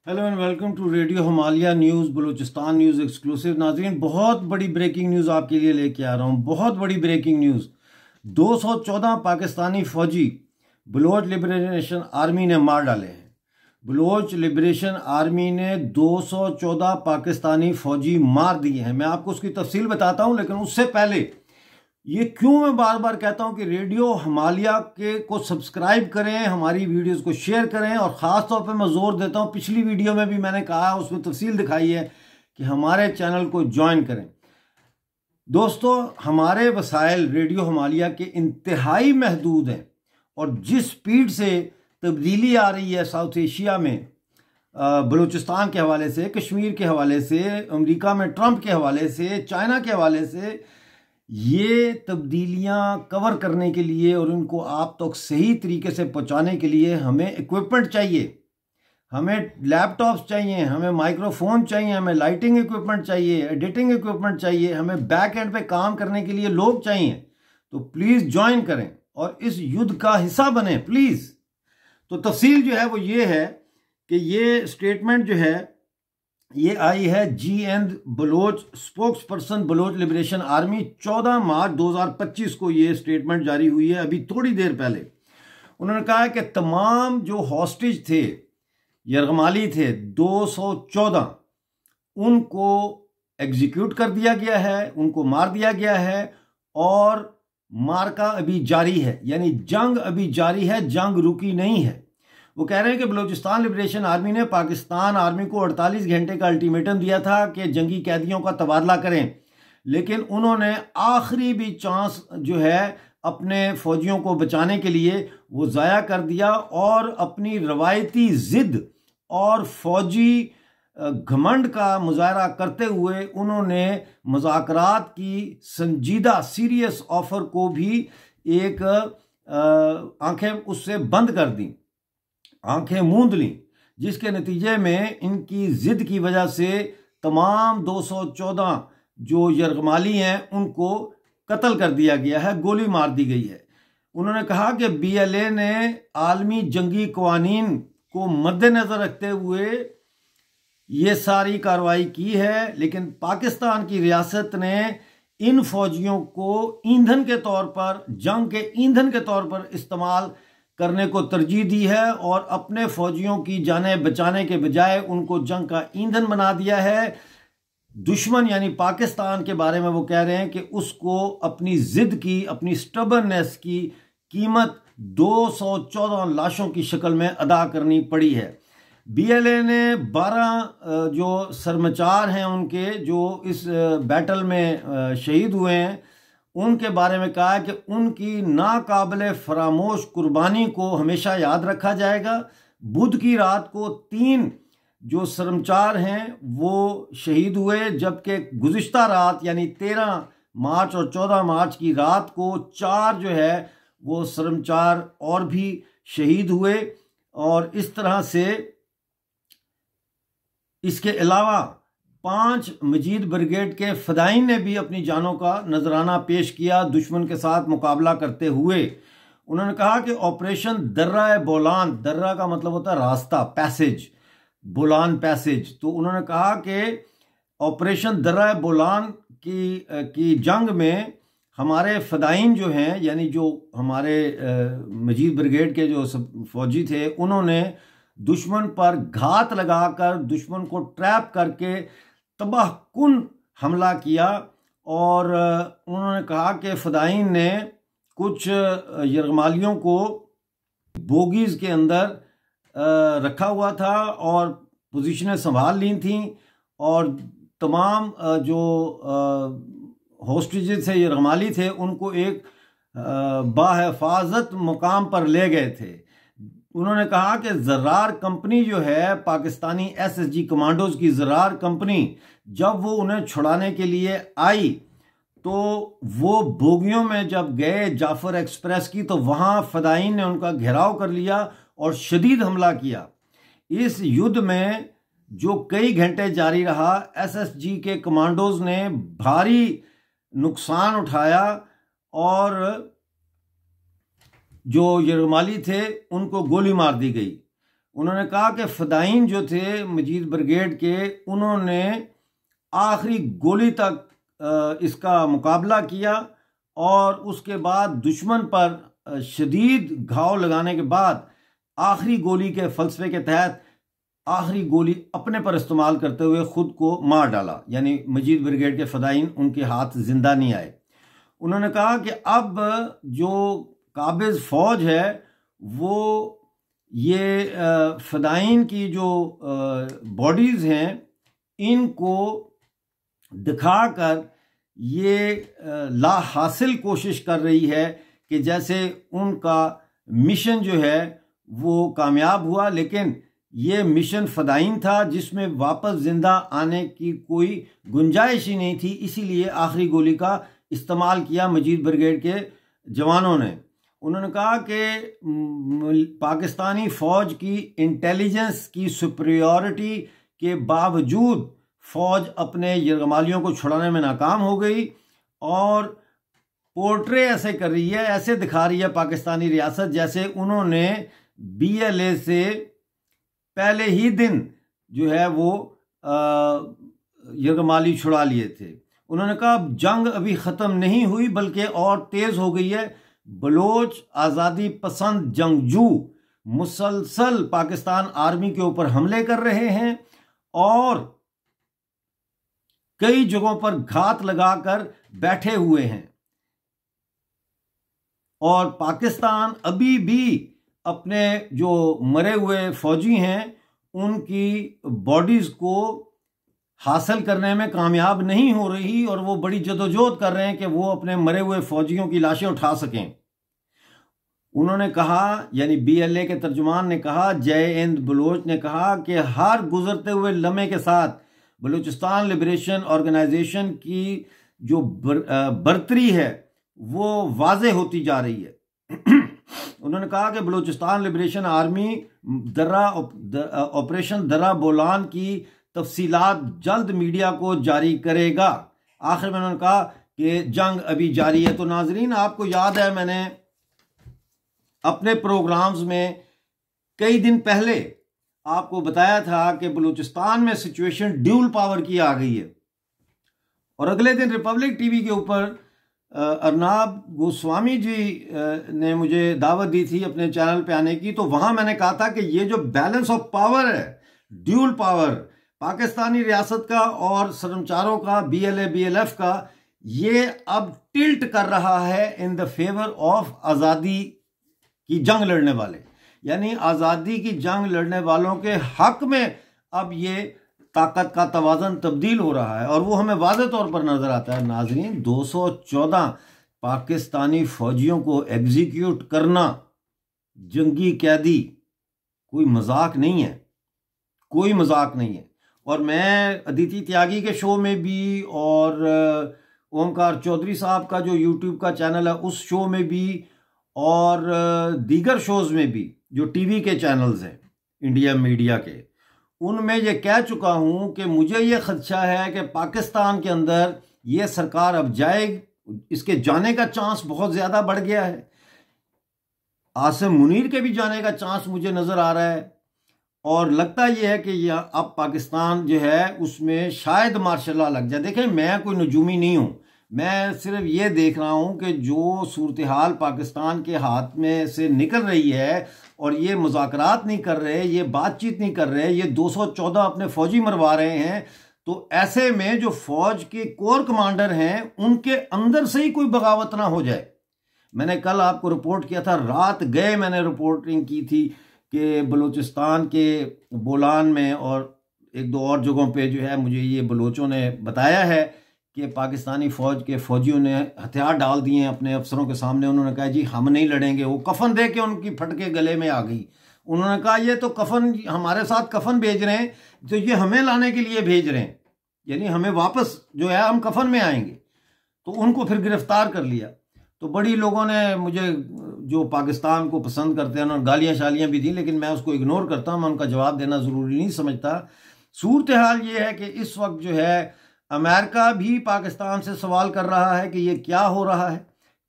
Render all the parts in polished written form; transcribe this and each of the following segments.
Hello and welcome to radio Himalaya news Balochistan news exclusive. नाज़रीन, बहुत बड़ी ब्रेकिंग न्यूज़ आपके लिए लेके आ रहा हूँ। बहुत बड़ी ब्रेकिंग न्यूज़। 214 पाकिस्तानी फौजी बलोच लिबरेशन आर्मी ने मार डाले हैं। बलोच लिबरेशन आर्मी ने 214 पाकिस्तानी फौजी मार दिए हैं। मैं आपको उसकी तफसील बताता हूँ, लेकिन उससे पहले ये क्यों मैं बार बार कहता हूं कि रेडियो हिमालय के को सब्सक्राइब करें, हमारी वीडियोस को शेयर करें, और ख़ास तौर पे मैं जोर देता हूं, पिछली वीडियो में भी मैंने कहा, उसमें तफसील दिखाई है कि हमारे चैनल को ज्वाइन करें। दोस्तों, हमारे वसाइल रेडियो हिमालय के इंतहाई महदूद हैं, और जिस स्पीड से तब्दीली आ रही है साउथ एशिया में, बलूचिस्तान के हवाले से, कश्मीर के हवाले से, अमेरिका में ट्रंप के हवाले से, चाइना के हवाले से, ये तब्दीलियां कवर करने के लिए और उनको आप तक सही तरीके से पहुंचाने के लिए हमें इक्विपमेंट चाहिए, हमें लैपटॉप्स चाहिए, हमें माइक्रोफोन चाहिए, हमें लाइटिंग इक्विपमेंट चाहिए, एडिटिंग इक्विपमेंट चाहिए, हमें बैक एंड पे काम करने के लिए लोग चाहिए। तो प्लीज़ ज्वाइन करें और इस युद्ध का हिस्सा बने प्लीज़। तो तफसील जो है वो ये है कि ये स्टेटमेंट जो है ये आई है GN Baloch spokesperson Baloch liberation army. 14 मार्च 2025 को ये स्टेटमेंट जारी हुई है, अभी थोड़ी देर पहले। उन्होंने कहा है कि तमाम जो हॉस्टेज थे, यरगमाली थे 214, उनको एग्जीक्यूट कर दिया गया है, उनको मार दिया गया है, और मार्का अभी जारी है, यानी जंग अभी जारी है, जंग रुकी नहीं है। वो कह रहे हैं कि बलूचिस्तान लिबरेशन आर्मी ने पाकिस्तान आर्मी को 48 घंटे का अल्टीमेटम दिया था कि जंगी कैदियों का तबादला करें, लेकिन उन्होंने आखिरी भी चांस जो है अपने फौजियों को बचाने के लिए वो ज़ाया कर दिया, और अपनी रवायती ज़िद और फौजी घमंड का मुजाहरा करते हुए उन्होंने मुज़ाकरात की संजीदा सीरियस ऑफर को भी एक आंखें उससे बंद कर दी, आंखें मूंद ली, जिसके नतीजे में इनकी जिद की वजह से तमाम 214 जो यरगमाली हैं उनको कत्ल कर दिया गया है, गोली मार दी गई है। उन्होंने कहा कि BLA ने आलमी जंगी कवानीन को मद्देनजर रखते हुए ये सारी कार्रवाई की है, लेकिन पाकिस्तान की रियासत ने इन फौजियों को ईंधन के तौर पर, जंग के ईंधन के तौर पर इस्तेमाल करने को तरजीह दी है, और अपने फौजियों की जानें बचाने के बजाय उनको जंग का ईंधन बना दिया है। दुश्मन यानी पाकिस्तान के बारे में वो कह रहे हैं कि उसको अपनी जिद की, अपनी स्टबरनेस की कीमत 214 लाशों की शक्ल में अदा करनी पड़ी है। BLA ने 12 जो सरमचार हैं उनके, जो इस बैटल में शहीद हुए हैं, उनके बारे में कहा है कि उनकी नाकाबिले फरामोश कुर्बानी को हमेशा याद रखा जाएगा। बुध की रात को 3 जो सरमचार हैं वो शहीद हुए, जबकि गुज़िश्ता रात यानी 13 मार्च और 14 मार्च की रात को 4 जो है वो सरमचार और भी शहीद हुए। और इस तरह से इसके अलावा 5 मजीद ब्रिगेड के फदाइन ने भी अपनी जानों का नजराना पेश किया दुश्मन के साथ मुकाबला करते हुए। उन्होंने कहा कि ऑपरेशन दर्रा बोलान, दर्रा का मतलब होता है रास्ता, पैसेज, बोलान पैसेज। तो उन्होंने कहा कि ऑपरेशन दर्रा बोलान की जंग में हमारे फदाइन जो हैं, यानी जो हमारे मजीद ब्रिगेड के जो फौजी थे, उन्होंने दुश्मन पर घात लगाकर, दुश्मन को ट्रैप करके तबाहकुन हमला किया। और उन्होंने कहा कि फदाइन ने कुछ यरगमालियों को बोगीज़ के अंदर रखा हुआ था और पोजीशनें संभाल ली थी, और तमाम जो होस्टेजेस थे, यरगमाली थे, उनको एक बाहिफाजत मुकाम पर ले गए थे। उन्होंने कहा कि ज़र्रार कंपनी जो है, पाकिस्तानी SSG कमांडोज की ज़र्रार कंपनी, जब वो उन्हें छुड़ाने के लिए आई तो वो बोगियों में जब गए जाफर एक्सप्रेस की, तो वहाँ फदाइन ने उनका घेराव कर लिया और शदीद हमला किया। इस युद्ध में जो कई घंटे जारी रहा, SSG के कमांडोज ने भारी नुकसान उठाया, और जो यरगमाली थे उनको गोली मार दी गई। उन्होंने कहा कि फ़दायीन जो थे मजीद ब्रिगेड के, उन्होंने आखिरी गोली तक इसका मुकाबला किया और उसके बाद दुश्मन पर शदीद घाव लगाने के बाद आखिरी गोली के फलसफे के तहत आखिरी गोली अपने पर इस्तेमाल करते हुए खुद को मार डाला। यानी मजीद ब्रिगेड के फ़दायीन उनके हाथ जिंदा नहीं आए। उन्होंने कहा कि अब जो काबिज फौज है वो ये फ़दायीन की जो बॉडीज़ हैं इनको दिखाकर ये ला हासिल कोशिश कर रही है कि जैसे उनका मिशन जो है वो कामयाब हुआ, लेकिन ये मिशन फ़दायीन था जिसमें वापस जिंदा आने की कोई गुंजाइश ही नहीं थी। इसीलिए आखिरी गोली का इस्तेमाल किया मजीद ब्रिगेड के जवानों ने। उन्होंने कहा कि पाकिस्तानी फ़ौज की इंटेलिजेंस की सुपरियॉरिटी के बावजूद फ़ौज अपने यरगमालियों को छुड़ाने में नाकाम हो गई और पोर्ट्रे ऐसे कर रही है, ऐसे दिखा रही है पाकिस्तानी रियासत जैसे उन्होंने BLA से पहले ही दिन जो है वो यरगमाली छुड़ा लिए थे। उन्होंने कहा जंग अभी ख़त्म नहीं हुई बल्कि और तेज़ हो गई है। बलोच आज़ादी पसंद जंगजू मुसलसल पाकिस्तान आर्मी के ऊपर हमले कर रहे हैं और कई जगहों पर घात लगाकर बैठे हुए हैं और पाकिस्तान अभी भी अपने जो मरे हुए फौजी हैं उनकी बॉडीज को हासिल करने में कामयाब नहीं हो रही और वो बड़ी जदोजहद कर रहे हैं कि वो अपने मरे हुए फौजियों की लाशें उठा सकें। उन्होंने कहा, यानी BLA के तर्जुमान ने कहा, जय-हिंद बलोच ने कहा कि हर गुजरते हुए लम्हे के साथ बलूचिस्तान लिबरेशन ऑर्गेनाइजेशन की जो बर्तरी है वो वाज़े होती जा रही है। उन्होंने कहा कि बलूचिस्तान लिबरेशन आर्मी ऑपरेशन दर्रा बोलान की तफसीलात जल्द मीडिया को जारी करेगा। आखिर में उन्होंने कहा कि जंग अभी जारी है। तो नाजरीन, आपको याद है मैंने अपने प्रोग्राम्स में कई दिन पहले आपको बताया था कि बलूचिस्तान में सिचुएशन ड्यूल पावर की आ गई है और अगले दिन रिपब्लिक टीवी के ऊपर अर्नाब गोस्वामी जी ने मुझे दावत दी थी अपने चैनल पे आने की। तो वहां मैंने कहा था कि ये जो बैलेंस ऑफ पावर है, ड्यूल पावर पाकिस्तानी रियासत का और सरमचारों का, BLA BLF का, ये अब टिल्ट कर रहा है इन द फेवर ऑफ आज़ादी की जंग लड़ने वाले, यानी आज़ादी की जंग लड़ने वालों के हक में अब ये ताकत का तवाज़न तब्दील हो रहा है और वो हमें वाज़े तौर पर नज़र आता है। नाज़रीन, 214 पाकिस्तानी फ़ौजियों को एग्जीक्यूट करना, जंगी कैदी, कोई मजाक नहीं है, कोई मजाक नहीं है। और मैं अदिति त्यागी के शो में भी और ओमकार चौधरी साहब का जो यूट्यूब का चैनल है उस शो में भी और दीगर शोज़ में भी जो टीवी के चैनल्स हैं इंडिया मीडिया के, उनमें ये कह चुका हूं कि मुझे ये खदशा है कि पाकिस्तान के अंदर ये सरकार अब जाएगी, इसके जाने का चांस बहुत ज़्यादा बढ़ गया है। आसिम मुनीर के भी जाने का चांस मुझे नज़र आ रहा है और लगता यह है कि यह अब पाकिस्तान जो है उसमें शायद मार्शल लॉ लग जाए। देखें, मैं कोई नजूमी नहीं हूँ, मैं सिर्फ ये देख रहा हूँ कि जो सूरत हाल पाकिस्तान के हाथ में से निकल रही है और ये मुज़ाकरात नहीं कर रहे, ये बातचीत नहीं कर रहे, ये 214 अपने फौजी मरवा रहे हैं, तो ऐसे में जो फौज के कोर कमांडर हैं उनके अंदर से ही कोई बगावत ना हो जाए। मैंने कल आपको रिपोर्ट किया था, रात गए मैंने रिपोर्टिंग की थी कि बलूचिस्तान के बोलान में और एक दो और जगहों पे जो है मुझे ये बलोचों ने बताया है कि पाकिस्तानी फ़ौज के फ़ौजियों ने हथियार डाल दिए हैं अपने अफसरों के सामने। उन्होंने कहा जी हम नहीं लड़ेंगे। वो कफन दे के उनकी फटके गले में आ गई। उन्होंने कहा ये तो कफन, हमारे साथ कफन भेज रहे हैं, तो ये हमें लाने के लिए भेज रहे हैं, यानी हमें वापस जो है हम कफन में आएंगे। तो उनको फिर गिरफ्तार कर लिया। तो बड़ी लोगों ने मुझे, जो पाकिस्तान को पसंद करते हैं, उन्होंने गालियाँ शालियाँ भी दी, लेकिन मैं उसको इग्नोर करता हूँ, मैं उनका जवाब देना ज़रूरी नहीं समझता। सूरत हाल ये है कि इस वक्त जो है अमेरिका भी पाकिस्तान से सवाल कर रहा है कि ये क्या हो रहा है।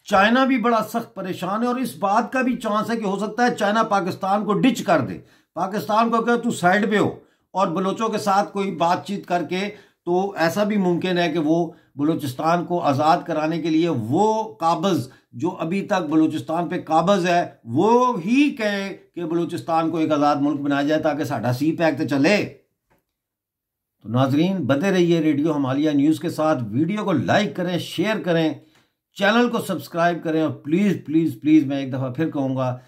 चाइना भी बड़ा सख्त परेशान है और इस बात का भी चांस है कि हो सकता है चाइना पाकिस्तान को डिच कर दे, पाकिस्तान को कहे तू साइड पे हो और बलोचों के साथ कोई बातचीत करके, तो ऐसा भी मुमकिन है कि वो बलूचिस्तान को आज़ाद कराने के लिए वो काबज़ जो अभी तक बलूचिस्तान पे काबज़ है वो ही कहे कि बलूचिस्तान को एक आज़ाद मुल्क बनाया जाए ताकि साडा सी पैक तो चले। तो नाजरीन, बने रहिए रेडियो हिमालय न्यूज़ के साथ। वीडियो को लाइक करें, शेयर करें, चैनल को सब्सक्राइब करें और प्लीज़ प्लीज़ प्लीज़ मैं एक दफ़ा फिर कहूँगा,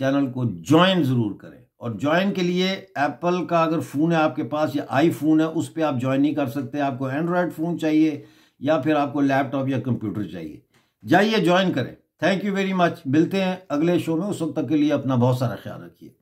चैनल को ज्वाइन ज़रूर करें। और ज्वाइन के लिए एप्पल का अगर फ़ोन है आपके पास या आईफोन है, उस पर आप ज्वाइन नहीं कर सकते। आपको एंड्रॉयड फ़ोन चाहिए या फिर आपको लैपटॉप या कंप्यूटर चाहिए। जाइए ज्वाइन करें। Thank you very much. मिलते हैं अगले शो में, उस वक्त तक के लिए अपना बहुत सारा ख्याल रखिए।